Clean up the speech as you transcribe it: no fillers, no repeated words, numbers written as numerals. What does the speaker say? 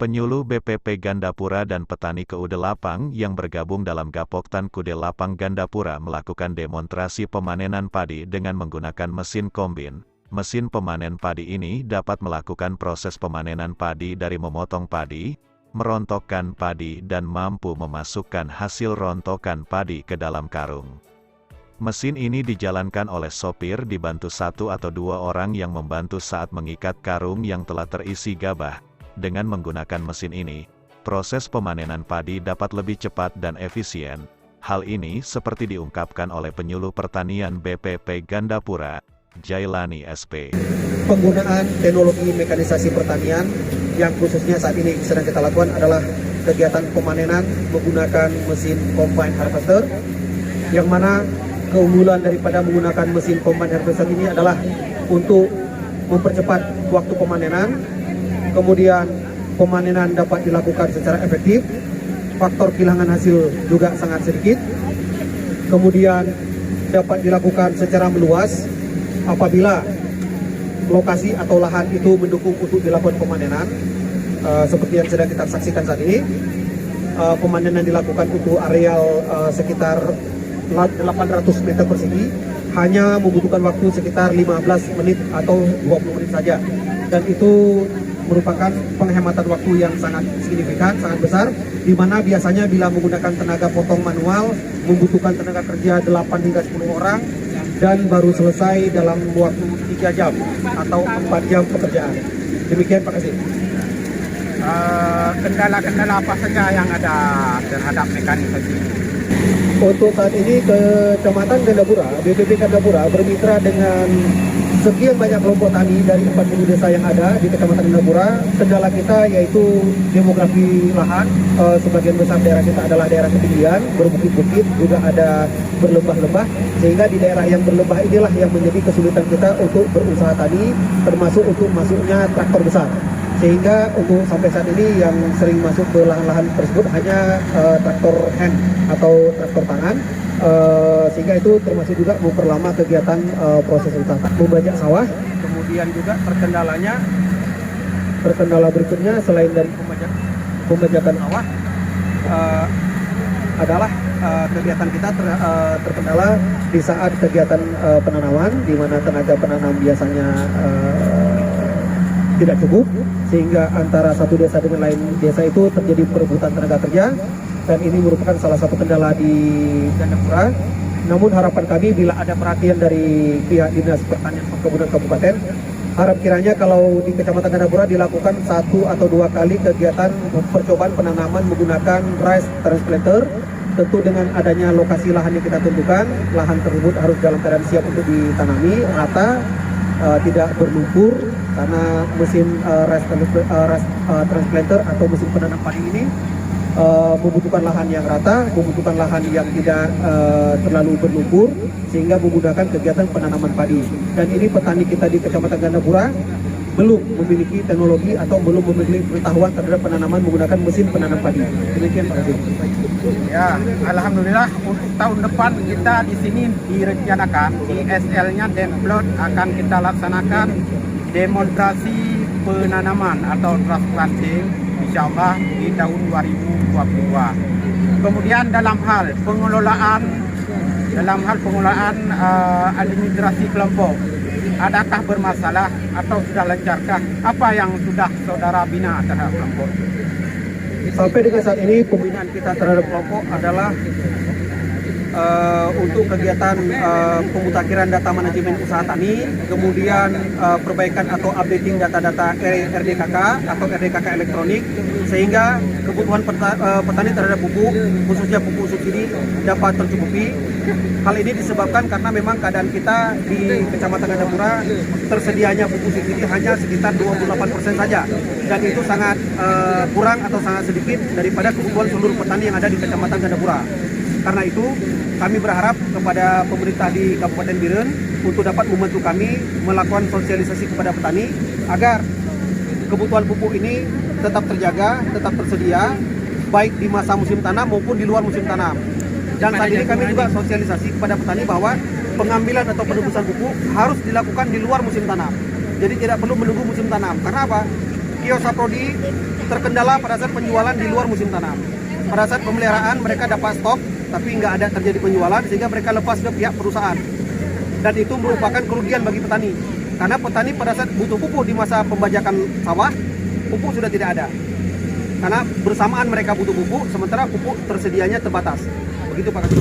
Penyuluh BPP Gandapura dan petani Keude Lapang yang bergabung dalam Gapoktan Kude Lapang Gandapura melakukan demonstrasi pemanenan padi dengan menggunakan mesin kombin. Mesin pemanen padi ini dapat melakukan proses pemanenan padi dari memotong padi, merontokkan padi dan mampu memasukkan hasil rontokan padi ke dalam karung. Mesin ini dijalankan oleh sopir dibantu 1 atau 2 orang yang membantu saat mengikat karung yang telah terisi gabah. Dengan menggunakan mesin ini, proses pemanenan padi dapat lebih cepat dan efisien. Hal ini seperti diungkapkan oleh penyuluh pertanian BPP Gandapura, Jailani SP. Penggunaan teknologi mekanisasi pertanian yang khususnya saat ini sedang kita lakukan adalah kegiatan pemanenan menggunakan mesin combine harvester, yang mana keunggulan daripada menggunakan mesin combine harvester ini adalah untuk mempercepat waktu pemanenan. Kemudian pemanenan dapat dilakukan secara efektif, faktor kehilangan hasil juga sangat sedikit. Kemudian dapat dilakukan secara meluas apabila lokasi atau lahan itu mendukung untuk dilakukan pemanenan. Seperti yang sedang kita saksikan saat ini, pemanenan dilakukan untuk areal sekitar 800 meter persegi, hanya membutuhkan waktu sekitar 15 menit atau 20 menit saja. Dan itu merupakan penghematan waktu yang sangat signifikan, sangat besar, di mana biasanya bila menggunakan tenaga potong manual membutuhkan tenaga kerja 8 hingga 10 orang dan baru selesai dalam waktu 3 jam atau 4 jam pekerjaan. Demikian, Pak Kasih. Kendala-kendala apa saja yang ada terhadap mekanisasi? Untuk saat ini Kecamatan Gandapura, BPP Gandapura bermitra dengan sekian banyak kelompok tani dari 40 desa yang ada di Kecamatan Gandapura. Kendala kita yaitu demografi lahan. Sebagian besar daerah kita adalah daerah ketinggian, berbukit-bukit, juga ada berlembah-lembah, sehingga di daerah yang berlembah inilah yang menjadi kesulitan kita untuk berusaha tani, termasuk untuk masuknya traktor besar. Sehingga untuk sampai saat ini yang sering masuk ke lahan-lahan tersebut hanya traktor hand atau traktor tangan, sehingga itu termasuk juga memperlama kegiatan proses usaha membajak sawah. Kemudian juga terkendala berikutnya selain dari pembajakan sawah adalah kegiatan kita terkendala di saat kegiatan penanaman, di mana tenaga penanam biasanya tidak cukup, sehingga antara satu desa dengan lain desa itu terjadi perebutan tenaga kerja, dan ini merupakan salah satu kendala di Gandapura. Namun harapan kami bila ada perhatian dari pihak Dinas Pertanian Perkebunan Kabupaten, harap kiranya kalau di Kecamatan Gandapura dilakukan 1 atau 2 kali kegiatan percobaan penanaman menggunakan rice transplanter. Tentu dengan adanya lokasi lahan yang kita tentukan, lahan tersebut harus dalam keadaan siap untuk ditanami, rata, tidak berlumpur, karena mesin rice transplanter atau mesin penanam padi ini membutuhkan lahan yang rata, membutuhkan lahan yang tidak terlalu berlumpur, sehingga menggunakan kegiatan penanaman padi. Dan ini petani kita di Kecamatan Gandapura belum memiliki teknologi atau belum memiliki pengetahuan terhadap penanaman menggunakan mesin penanam padi. Demikian, Pak Kasih. Ya, alhamdulillah untuk tahun depan kita di sini direncanakan ISL-nya Demplot akan kita laksanakan demonstrasi penanaman atau transplanting insyaallah di tahun 2022. Kemudian dalam hal pengelolaan administrasi kelompok, adakah bermasalah atau sudah lancarkah? Apa yang sudah saudara bina terhadap kelompok? Sampai dengan saat ini pembinaan kita terhadap kelompok adalah untuk kegiatan pemutakhiran data manajemen usaha tani, kemudian perbaikan atau updating data-data RDKK atau RDKK elektronik, sehingga kebutuhan petani terhadap pupuk, khususnya pupuk subsidi, dapat tercukupi. Hal ini disebabkan karena memang keadaan kita di Kecamatan Gandapura tersedianya pupuk subsidi hanya sekitar 28% saja, dan itu sangat kurang atau sangat sedikit daripada kebutuhan seluruh petani yang ada di Kecamatan Gandapura. Karena itu, kami berharap kepada pemerintah di Kabupaten Biren untuk dapat membantu kami melakukan sosialisasi kepada petani agar kebutuhan pupuk ini tetap terjaga, tetap tersedia, baik di masa musim tanam maupun di luar musim tanam. Dan saat ini kami juga sosialisasi kepada petani bahwa pengambilan atau penebusan pupuk harus dilakukan di luar musim tanam. Jadi tidak perlu menunggu musim tanam. Karena apa? Kios Saprodi terkendala pada saat penjualan di luar musim tanam. Pada saat pemeliharaan mereka dapat stok, tapi nggak ada terjadi penjualan, sehingga mereka lepas ke pihak perusahaan. Dan itu merupakan kerugian bagi petani. Karena petani pada saat butuh pupuk di masa pembajakan sawah, pupuk sudah tidak ada. Karena bersamaan mereka butuh pupuk, sementara pupuk tersedianya terbatas. Begitu Pak Kasih.